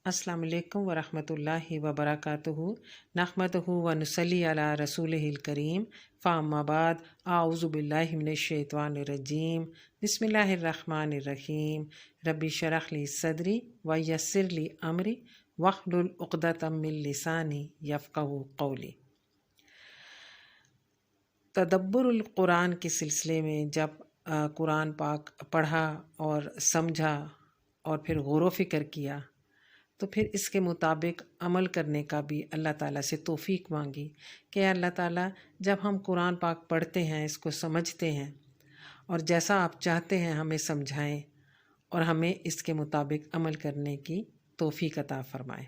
अस्सलाम वालेकुम वरहमतुल्लाहि वबरकातुहू नहमदुहू व नुसल्ली अला रसूलिहिल करीम फ़अम्मा बाद आऊज़ु बिल्लाहि मिनश शैतानिर रजीम बिस्मिल्लाहिर रहमानिर रहीम रब्बि शरह ली सदरी व यस्सिर ली अमरी वहलुल उक़दतम मिन लिसानी यफ़क़हू क़ौली। तदब्बुरुल कुरान के सिलसिले में जब कुरान पाक पढ़ा और समझा और फिर गौर व फ़िक्र किया तो फिर इसके मुताबिक अमल करने का भी अल्लाह ताला से तौफ़ीक मांगी कि अल्लाह ताला जब हम कुरान पाक पढ़ते हैं, इसको समझते हैं और जैसा आप चाहते हैं हमें समझाएं और हमें इसके मुताबिक अमल करने की तौफ़ीक अता फ़रमाएं।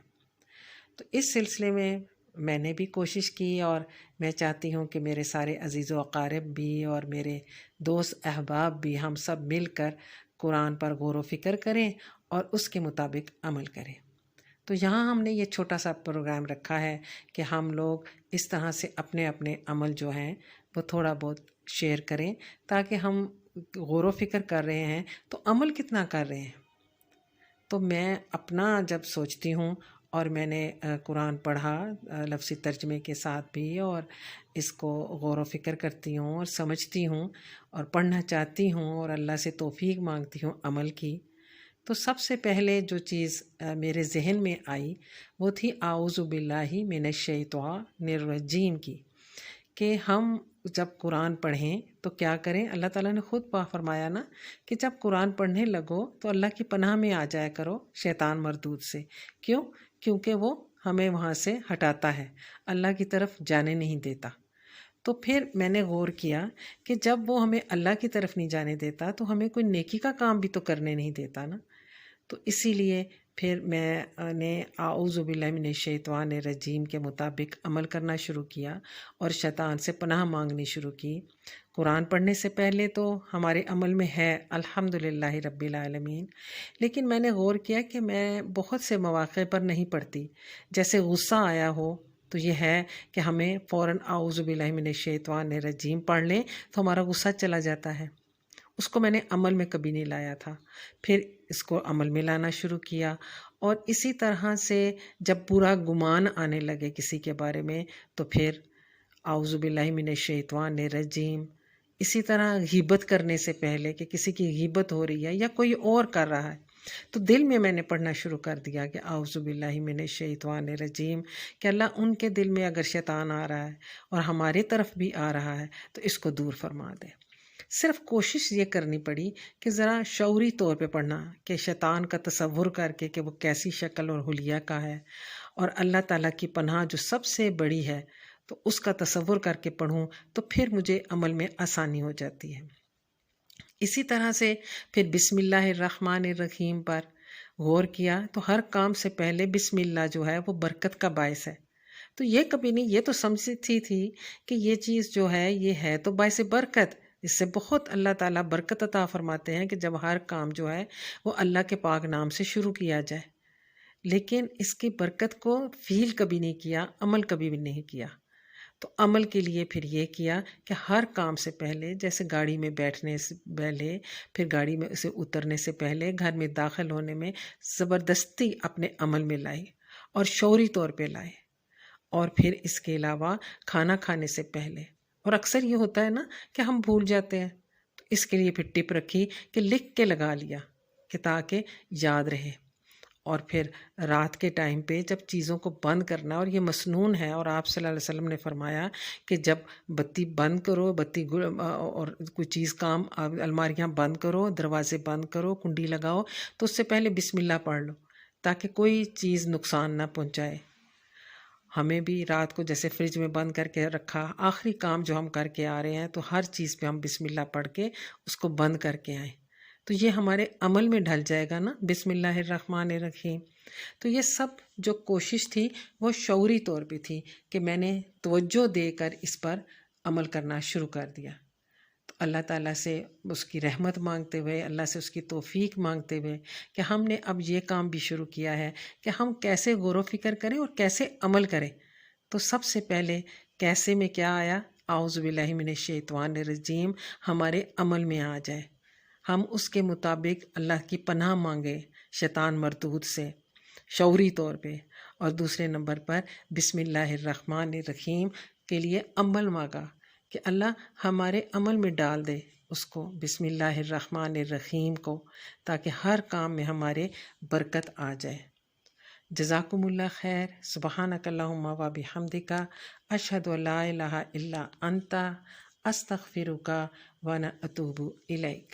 तो इस सिलसिले में मैंने भी कोशिश की और मैं चाहती हूँ कि मेरे सारे अज़ीज़ व अक़ारिब भी और मेरे दोस्त अहबाब भी हम सब मिलकर कुरान पर गौर व फ़िक्र करें और उसके मुताबिक अमल करें। तो यहाँ हमने ये छोटा सा प्रोग्राम रखा है कि हम लोग इस तरह से अपने अपने अमल जो हैं वो थोड़ा बहुत शेयर करें, ताकि हम गौर व फ़िक्र कर रहे हैं तो अमल कितना कर रहे हैं। तो मैं अपना जब सोचती हूँ और मैंने कुरान पढ़ा लफ्ज़ी तर्जमे के साथ भी और इसको गौर व फ़िक्र करती हूँ और समझती हूँ और पढ़ना चाहती हूँ और अल्लाह से तौफ़ीक मांगती हूँ अमल की, तो सबसे पहले जो चीज़ मेरे ज़हन में आई वो थी आऊज़ु बिल्लाहि मिनश शैतानिर रजीम की, कि हम जब कुरान पढ़ें तो क्या करें। अल्लाह ताला ने ख़ुद फरमाया ना कि जब कुरान पढ़ने लगो तो अल्लाह की पनाह में आ जाया करो शैतान मरदूद से। क्यों? क्योंकि वो हमें वहाँ से हटाता है, अल्लाह की तरफ जाने नहीं देता। तो फिर मैंने गौर किया कि जब वो हमें अल्लाह की तरफ नहीं जाने देता तो हमें कोई नेकी का काम भी तो करने नहीं देता ना। तो इसीलिए फिर मैंने आऊज़ु बिल्लाहि मिनश शैतानिर रजीम के मुताबिक अमल करना शुरू किया और शैतान से पनाह मांगनी शुरू की। कुरान पढ़ने से पहले तो हमारे अमल में है अल्हम्दुलिल्लाहि रब्बिल आलमीन, लेकिन मैंने गौर किया कि मैं बहुत से मौक़े पर नहीं पढ़ती। जैसे गुस्सा आया हो तो ये है कि हमें फ़ौरन आऊज़ु बिल्लाहि मिनश शैतानिर रजीम पढ़ लें तो हमारा गुस्सा चला जाता है। उसको मैंने अमल में कभी नहीं लाया था, फिर इसको अमल में लाना शुरू किया। और इसी तरह से जब पूरा गुमान आने लगे किसी के बारे में तो फिर आऊज़ु बिल्लाहि मिनश शैतानिर रजीम। इसी तरह ग़ीबत करने से पहले कि किसी की ग़ीबत हो रही है या कोई और कर रहा है तो दिल में मैंने पढ़ना शुरू कर दिया कि आऊज़ु बिल्लाहि मिनश शैतानिर रजीम, कि अल्लाह उनके दिल में अगर शैतान आ रहा है और हमारे तरफ भी आ रहा है तो इसको दूर फरमा दे। सिर्फ़ कोशिश ये करनी पड़ी कि ज़रा शऊरी तौर पे पढ़ना, कि शैतान का तसव्वुर करके कि वो कैसी शक्ल और हुलिया का है और अल्लाह ताला की पनाह जो सबसे बड़ी है तो उसका तसव्वुर करके पढ़ूं तो फिर मुझे अमल में आसानी हो जाती है। इसी तरह से फिर बिस्मिल्लाहिर्रहमानिर्रहीम पर गौर किया तो हर काम से पहले बिस्मिल्लाह जो है वो बरकत का बायस है। तो ये कभी नहीं, ये तो समझती थी कि ये चीज़ जो है ये है तो बायस बरकत, इससे बहुत अल्लाह ताला बरकत अता फ़रमाते हैं कि जब हर काम जो है वो अल्लाह के पाक नाम से शुरू किया जाए। लेकिन इसकी बरकत को फ़ील कभी नहीं किया, अमल कभी भी नहीं किया। तो अमल के लिए फिर ये किया कि हर काम से पहले, जैसे गाड़ी में बैठने से पहले, फिर गाड़ी में से उतरने से पहले, घर में दाखिल होने में ज़बरदस्ती अपने अमल में लाए और शौरी तौर पे लाए। और फिर इसके अलावा खाना खाने से पहले, और अक्सर ये होता है ना कि हम भूल जाते हैं, तो इसके लिए फिर टिप रखी कि लिख के लगा लिया कि ताकि याद रहे। और फिर रात के टाइम पे जब चीज़ों को बंद करना, और ये मसनून है और आप सल्लल्लाहु अलैहि वसल्लम ने फरमाया कि जब बत्ती बंद करो, और कोई चीज़ काम अलमारियाँ बंद करो, दरवाज़े बंद करो, कुंडी लगाओ तो उससे पहले बिस्मिल्लाह पढ़ लो ताकि कोई चीज़ नुकसान ना पहुँचाए। हमें भी रात को जैसे फ्रिज में बंद करके रखा, आखिरी काम जो हम करके आ रहे हैं तो हर चीज़ पे हम बिस्मिल्लाह पढ़ के उसको बंद करके आएँ, तो ये हमारे अमल में ढल जाएगा ना बिस्मिल्लाहिर्रहमानिर्रहीम। तो ये सब जो कोशिश थी वो शऊरी तौर पे थी कि मैंने तवज्जो देकर इस पर अमल करना शुरू कर दिया। तो अल्लाह ताला से उसकी रहमत मांगते हुए, अल्लाह से उसकी तौफ़ीक मांगते हुए कि हमने अब ये काम भी शुरू किया है कि हम कैसे गौर व फ़िक्र करें और कैसे अमल करें। तो सबसे पहले कैसे में क्या आया, आऊज़ु बिल्लाहि मिनश शैतानिर रजीम हमारे अमल में आ जाए, हम उसके मुताबिक अल्लाह की पनाह मांगे शैतान मरदूद से। شعوری طور پہ، اور دوسرے نمبر پر بسم اللہ الرحمن الرحیم کے لیے عمل مانگا کہ اللہ ہمارے عمل میں ڈال دے اس کو، بسم اللہ الرحمن الرحیم کو، تاکہ ہر کام میں ہمارے برکت آ جائے۔ جزاکم اللہ خیر۔ سبحانک اللہم و بحمدک، اشہد ان لا الہ الا انت، استغفرک و اتوب الیک۔